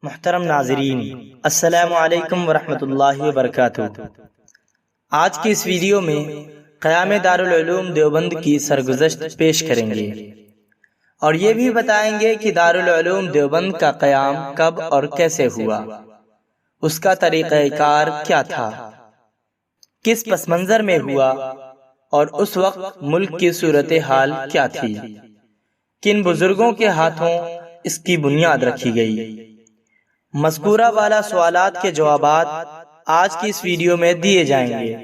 محترم ناظرین، السلام علیکم ورحمۃ اللہ وبرکاتہ۔ آج کی اس ویڈیو میں قیام دارالعلوم دیوبند کی سرگزشت پیش کریں گے اور یہ بھی بتائیں گے کہ دارالعلوم دیوبند کا قیام کب اور کیسے ہوا، اس کا طریقہ کار کیا تھا، کس پس منظر میں ہوا اور اس وقت ملک کی صورتحال کیا تھی، کن بزرگوں کے ہاتھوں اس کی بنیاد رکھی گئی۔ مذکورہ والا سوالات کے جوابات آج کی اس ویڈیو میں دیے جائیں گے،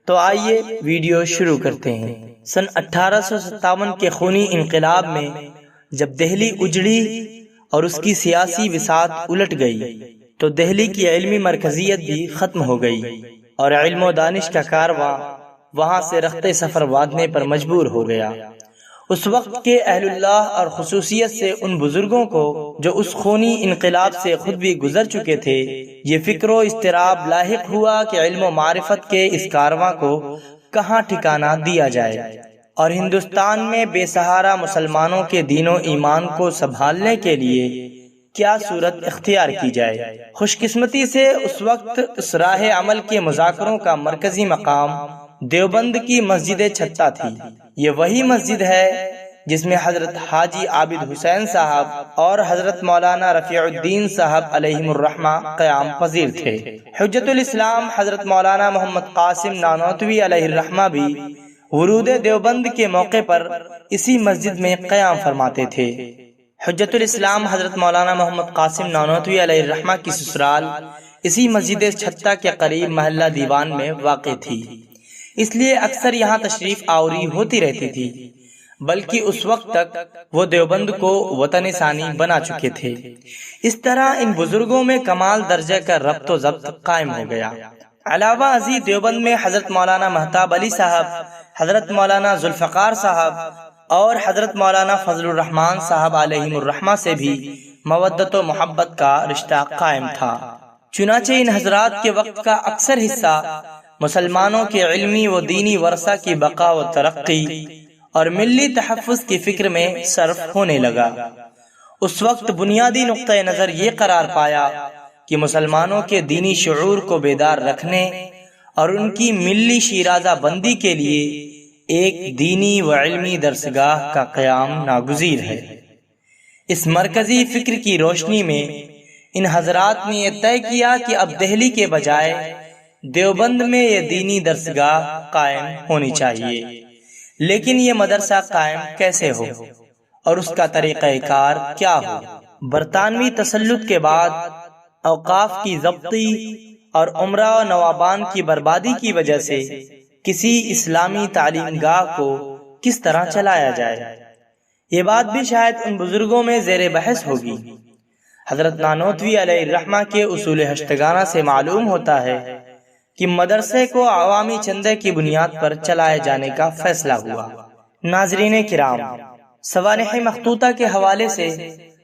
تو آئیے ویڈیو شروع کرتے ہیں۔ سن 1857 کے خونی انقلاب میں جب دہلی اجڑی اور اس کی سیاسی وسعت الٹ گئی تو دہلی کی علمی مرکزیت بھی ختم ہو گئی اور علم و دانش کا کارواں وہاں سے رخت سفر وادنے پر مجبور ہو گیا۔ اس وقت کے اہل اللہ اور خصوصیت سے ان بزرگوں کو جو اس خونی انقلاب سے خود بھی گزر چکے تھے، یہ فکر و اضطراب لاحق ہوا کہ علم و معرفت کے اس کارواں کو کہاں ٹھکانہ دیا جائے اور ہندوستان میں بے سہارا مسلمانوں کے دین و ایمان کو سنبھالنے کے لیے کیا صورت اختیار کی جائے۔ خوش قسمتی سے اس وقت اس راہ عمل کے مذاکروں کا مرکزی مقام دیوبند کی مسجد چھتہ تھی۔ یہ وہی مسجد ہے جس میں حضرت حاجی عابد حسین صاحب اور حضرت مولانا رفیع الدین صاحب علیہم الرحمہ قیام پذیر تھے۔ حجت الاسلام حضرت مولانا محمد قاسم نانوتوی علیہ الرحمہ بھی ورود دیوبند کے موقع پر اسی مسجد میں قیام فرماتے تھے۔ حجت الاسلام حضرت مولانا محمد قاسم نانوتوی علیہ الرحمہ کی سسرال اسی مسجد چھتہ کے قریب محلہ دیوان میں واقع تھی، اس لیے اکثر یہاں تشریف آوری ہوتی رہتی تھی، بلکہ اس وقت تک وہ دیوبند کو وطن ثانی بنا چکے تھے۔ اس طرح ان بزرگوں میں کمال درجے کا ربط و ضبط قائم ہو گیا۔ علاوہ ازیں دیوبند میں حضرت مولانا مہتاب علی صاحب، حضرت مولانا ذوالفقار صاحب اور حضرت مولانا فضل الرحمان صاحب علیہم الرحمہ سے بھی مودت و محبت کا رشتہ قائم تھا۔ چنانچہ ان حضرات کے وقت کا اکثر حصہ مسلمانوں کے علمی و دینی ورثہ کی بقا و ترقی اور ملی تحفظ کی فکر میں صرف ہونے لگا۔ اس وقت بنیادی نقطہ نظر یہ قرار پایا کہ مسلمانوں کے دینی شعور کو بیدار رکھنے اور ان کی ملی شیرازہ بندی کے لیے ایک دینی و علمی درسگاہ کا قیام ناگزیر ہے۔ اس مرکزی فکر کی روشنی میں ان حضرات نے یہ طے کیا کہ اب دہلی کے بجائے دیوبند میں یہ دینی درسگاہ قائم ہونی چاہیے، لیکن یہ مدرسہ قائم کیسے ہو اور اس کا طریقہ کار کیا ہو۔ برطانوی تسلط کے بعد اوقاف کی ضبطی اور عمرہ و نوابان کی بربادی کی وجہ سے کسی اسلامی تعلیم گاہ کو کس طرح چلایا جائے، یہ بات بھی شاید ان بزرگوں میں زیر بحث ہوگی۔ حضرت نانوتوی علیہ الرحمہ کے اصول ہشتگانہ سے معلوم ہوتا ہے کہ مدرسے کو عوامی چندے کی بنیاد پر چلائے جانے کا فیصلہ ہوا۔ ناظرین کرام، سوانح مخطوطہ کے حوالے سے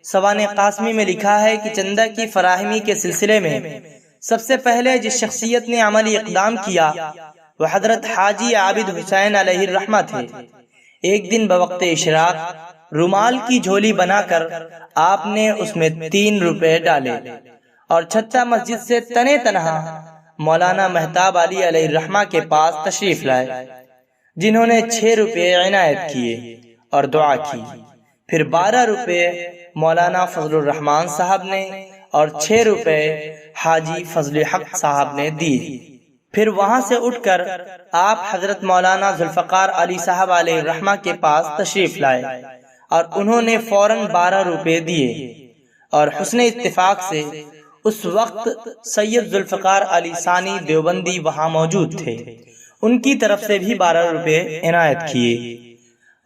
سوانح قاسمی میں لکھا ہے کہ چندہ کی فراہمی کے سلسلے میں سب سے پہلے جس شخصیت نے عملی اقدام کیا وہ حضرت حاجی عابد حسین علیہ الرحمہ تھے۔ ایک دن بوقت اشراق رومال کی جھولی بنا کر آپ نے اس میں 3 روپے ڈالے اور چھتہ مسجد سے تنے تنہا مولانا مہتاب علی علیہ الرحمہ کے پاس تشریف لائے، جنہوں نے 6 روپے عنایت کیے اور دعا کی۔ پھر 12 روپے مولانا فضل الرحمان صاحب نے اور 6 روپے حاجی فضل حق صاحب نے دیے۔ پھر وہاں سے اٹھ کر آپ حضرت مولانا ذوالفقار علی صاحب علیہ الرحمہ کے پاس تشریف لائے اور انہوں نے فوراً 12 روپے دیے اور حسن اتفاق سے اس وقت سید ذوالفقار علی ثانی دیوبندی وہاں موجود تھے، ان کی طرف سے بھی 12 روپے عنایت کیے۔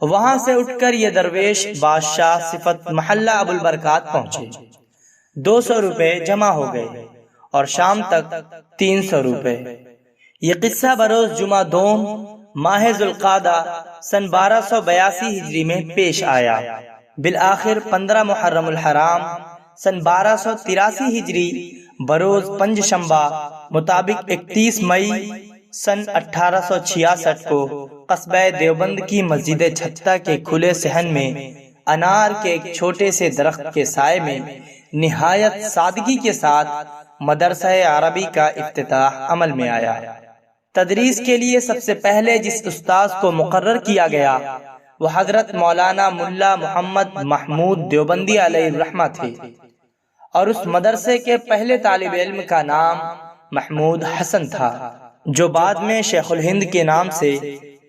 وہاں سے اٹھ کر یہ درویش بادشاہ صفت محلہ ابوالبرکات پہنچے، 200 روپے جمع ہو گئے اور شام تک 300 روپے۔ یہ قصہ بروز جمعہ دوم ماہ ذوالقعدہ سن 1282 ہجری میں پیش آیا۔ بالآخر 15 محرم الحرام سن 1283 ہجری بروز پنج شنبہ مطابق 31 مئی سن 1866 کو قصبہ دیوبند کی مسجد چھتہ کے کھلے صحن میں انار کے ایک چھوٹے سے درخت کے سائے میں نہایت سادگی کے ساتھ مدرسہ عربی کا افتتاح عمل میں آیا۔ تدریس کے لیے سب سے پہلے جس استاذ کو مقرر کیا گیا وہ حضرت مولانا ملا محمد محمود دیوبندی علیہ الرحمہ تھے، اور اس مدرسے کے پہلے طالب علم کا نام محمود حسن تھا، جو بعد میں شیخ الہند کے نام سے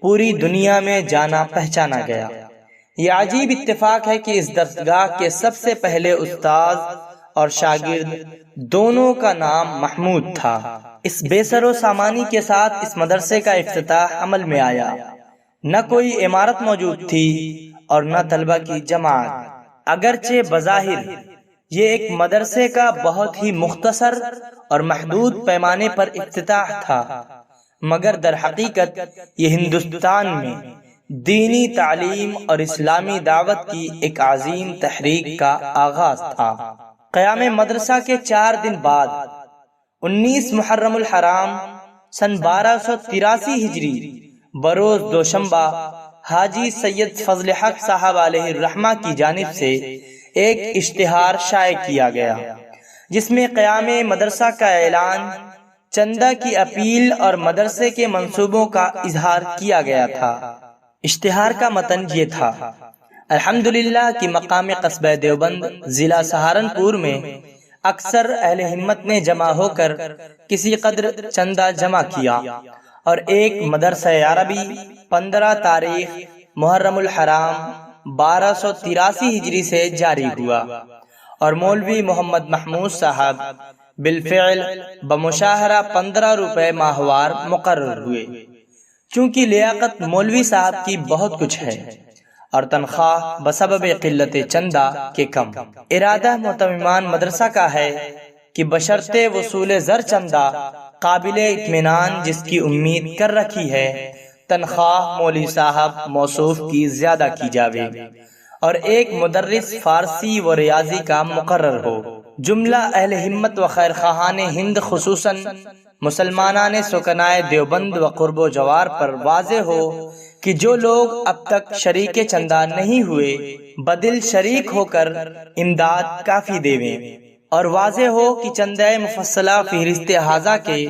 پوری دنیا میں جانا پہچانا گیا۔ یہ عجیب اتفاق ہے کہ اس درسگاہ کے سب سے پہلے استاذ اور شاگرد دونوں کا نام محمود تھا۔ اس بے سر و سامانی کے ساتھ اس مدرسے کا افتتاح عمل میں آیا۔ نہ کوئی عمارت موجود تھی اور نہ طلبہ کی جماعت۔ اگرچہ بظاہر یہ ایک مدرسے کا بہت ہی مختصر اور محدود پیمانے پر افتتاح تھا، مگر در حقیقت یہ ہندوستان میں دینی تعلیم اور اسلامی دعوت کی ایک عظیم تحریک کا آغاز تھا۔ قیام مدرسہ کے 4 دن بعد 19 محرم الحرام سن 1283 ہجری بروز دوشنبہ حاجی سید فضل حق صاحب علیہ الرحمہ کی جانب سے ایک اشتہار شائع کیا گیا، جس میں قیام مدرسہ کا اعلان، چندہ کی اپیل اور مدرسے کے منصوبوں کا اظہار کیا گیا تھا۔ اشتہار کا متن یہ تھا: الحمدللہ کہ مقام قصبہ دیوبند ضلع سہارنپور میں اکثر اہل ہمت نے جمع ہو کر کسی قدر چندہ جمع کیا اور ایک مدرسہ عربی 15 تاریخ محرم الحرام 1283 ہجری سے جاری ہوا، اور مولوی محمد محمود صاحب بالفعل بمشاہرہ 15 روپے ماہوار مقرر ہوئے، چونکہ لیاقت مولوی صاحب کی بہت کچھ ہے اور تنخواہ بسبب قلت چندہ کے کم۔ ارادہ محتممان مدرسہ کا ہے کہ بشرطِ وصول زر چندہ قابل اطمینان جس کی امید کر رکھی ہے، تنخواہ مولوی صاحب موصوف کی زیادہ کی جاوے اور ایک مدرس فارسی و ریاضی کا مقرر ہو۔ جملہ اہل ہمت و خیرخواہان ہند خصوصاً مسلمانان سکنائے دیوبند و قرب و جوار پر واضح ہو کہ جو لوگ اب تک شریک چندہ نہیں ہوئے بدل شریک ہو کر امداد کافی دیویں، اور واضح ہو کہ چندہ مفصلہ فہرست حاضہ کے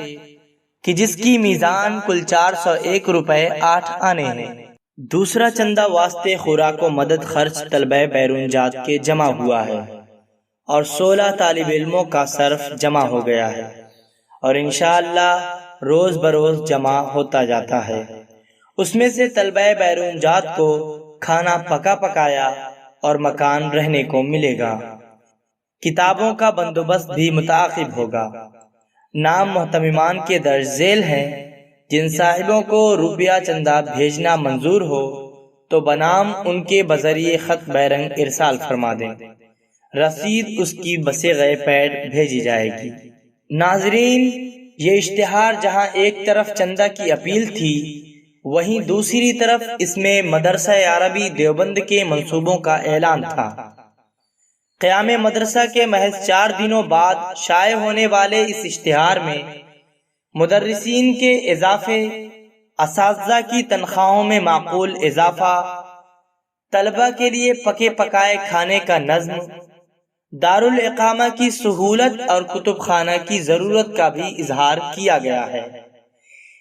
کہ جس کی میزان کل 401 روپے 8 آنے ہیں۔ دوسرا چندہ واسطے خوراک و مدد خرچ طلبہ بیرون جات کے جمع ہوا ہے اور 16 طالب علموں کا صرف جمع ہو گیا ہے، اور انشاءاللہ روز بروز جمع ہوتا جاتا ہے۔ اس میں سے طلبہ بیرون جات کو کھانا پکا پکایا اور مکان رہنے کو ملے گا۔ کتابوں کا بندوبست بھی متعاقب ہوگا۔ نام محتممان کے درج ذیل ہیں۔ جن صاحبوں کو روپیہ چندہ بھیجنا منظور ہو تو بنام ان کے بذریعہ خط بیرنگ ارسال فرما دیں، رسید اس کی بصیغہ پیڈ بھیجی جائے گی۔ ناظرین، یہ اشتہار جہاں ایک طرف چندہ کی اپیل تھی، وہیں دوسری طرف اس میں مدرسہ عربی دیوبند کے منصوبوں کا اعلان تھا۔ قیام مدرسہ کے محض 4 دنوں بعد شائع ہونے والے اس اشتہار میں مدرسین کے اضافے، اساتذہ کی تنخواہوں میں معقول اضافہ، طلبہ کے لیے پکے پکائے کھانے کا نظم، دارالاقامہ کی سہولت اور کتب خانہ کی ضرورت کا بھی اظہار کیا گیا ہے۔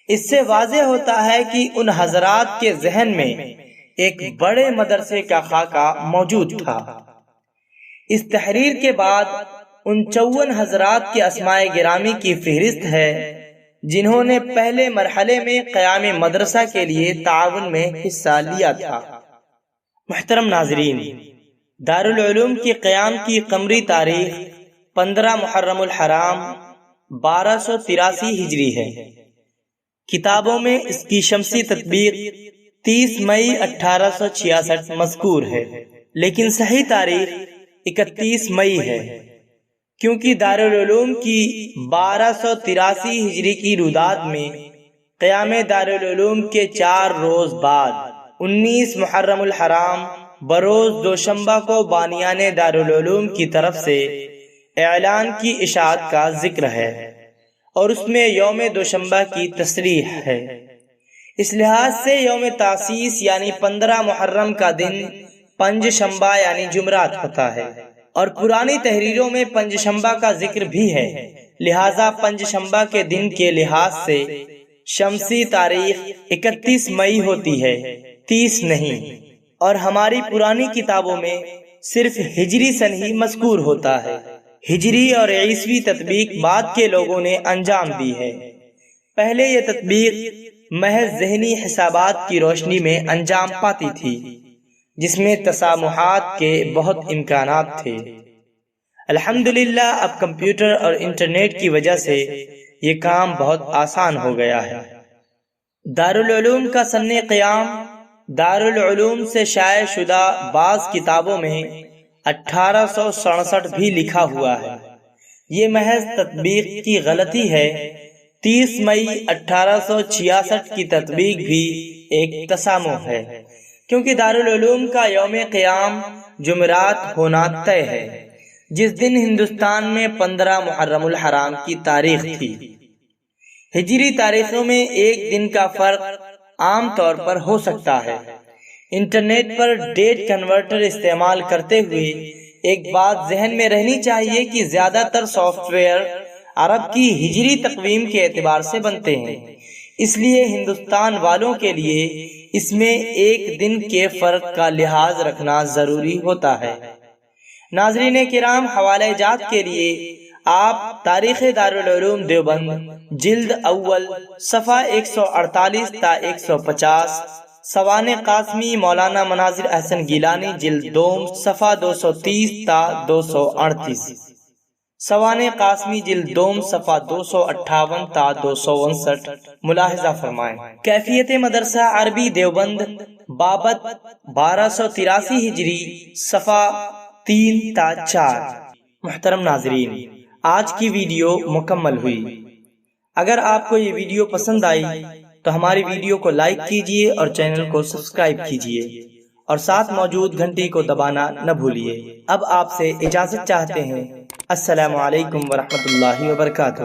اس سے واضح ہوتا ہے کہ ان حضرات کے ذہن میں ایک بڑے مدرسے کا خاکہ موجود تھا۔ اس تحریر کے بعد ان 54 حضرات کے اسماء گرامی کی فہرست ہے جنہوں نے پہلے مرحلے میں قیام مدرسہ کے لیے تعاون میں حصہ لیا تھا۔ محترم ناظرین، دارالعلوم کے قیام کی قمری تاریخ 15 محرم الحرام 1283 ہجری ہے۔ کتابوں میں اس کی شمسی تطبیق 30 مئی 1866 مذکور ہے، لیکن صحیح تاریخ 31 مئی ہے، کیونکہ دارالعلوم کی 1283 ہجری کی روداد میں قیام دارالعلوم کے 4 روز بعد 19 محرم الحرام بروز دوشنبہ کو بانیان دارالعلوم کی طرف سے اعلان کی اشاعت کا ذکر ہے، اور اس میں یوم دوشنبہ کی تصریح ہے۔ اس لحاظ سے یوم تاسیس یعنی 15 محرم کا دن پنج شنبہ یعنی جمعرات ہوتا ہے، اور پرانی تحریروں میں پنج شنبہ کا ذکر بھی ہے، لہذا پنج شنبہ کے دن کے لحاظ سے شمسی تاریخ 31 مئی ہوتی ہے، 30 نہیں، اور ہماری پرانی کتابوں میں صرف ہجری سن ہی مذکور ہوتا ہے۔ ہجری اور عیسوی تطبیق بعد کے لوگوں نے انجام دی ہے۔ پہلے یہ تطبیق محض ذہنی حسابات کی روشنی میں انجام پاتی تھی، جس میں تسامحات کے بہت امکانات تھے۔ الحمدللہ اب کمپیوٹر اور انٹرنیٹ کی وجہ سے یہ کام بہت آسان ہو گیا ہے۔ دارالعلوم کا سن قیام، دارالعلوم سے شائع شدہ بعض کتابوں میں 1867 بھی لکھا ہوا ہے۔ یہ محض تطبیق کی غلطی ہے۔ 30 مئی 1866 کی تطبیق بھی ایک تسامح ہے، کیونکہ دارالعلوم کا یوم قیام جمعرات ہونا طے ہے، جس دن ہندوستان میں 15 محرم الحرام کی تاریخ تھی۔ ہجری تاریخوں میں ایک دن کا فرق عام طور پر ہو سکتا ہے۔ انٹرنیٹ پر ڈیٹ کنورٹر استعمال کرتے ہوئے ایک بات ذہن میں رہنی چاہیے کہ زیادہ تر سافٹ ویئر عرب کی ہجری تقویم کے اعتبار سے بنتے ہیں، اس لیے ہندوستان والوں کے لیے اس میں ایک دن کے فرق کا لحاظ رکھنا ضروری ہوتا ہے۔ ناظرین کرام، حوالہ جات کے لیے آپ تاریخ دارالعلوم دیوبند جلد اول صفحہ 148 تا 150، سوانح قاسمی مولانا مناظر احسن گیلانی جلد دوم صفحہ 230 تا 238، سوانح قاسمی جلد دوم صفحہ 258 تا 259 ملاحظہ فرمائیں۔ کیفیت مدرسہ عربی دیوبند بابت 1283 ہجری صفحہ 3 تا 4۔ محترم ناظرین، آج کی ویڈیو مکمل ہوئی۔ اگر آپ کو یہ ویڈیو پسند آئی تو ہماری ویڈیو کو لائک کیجئے اور چینل کو سبسکرائب کیجئے، اور ساتھ موجود گھنٹی کو دبانا نہ بھولیے۔ اب آپ سے اجازت چاہتے ہیں۔ السلام علیکم ورحمۃ اللہ وبرکاتہ۔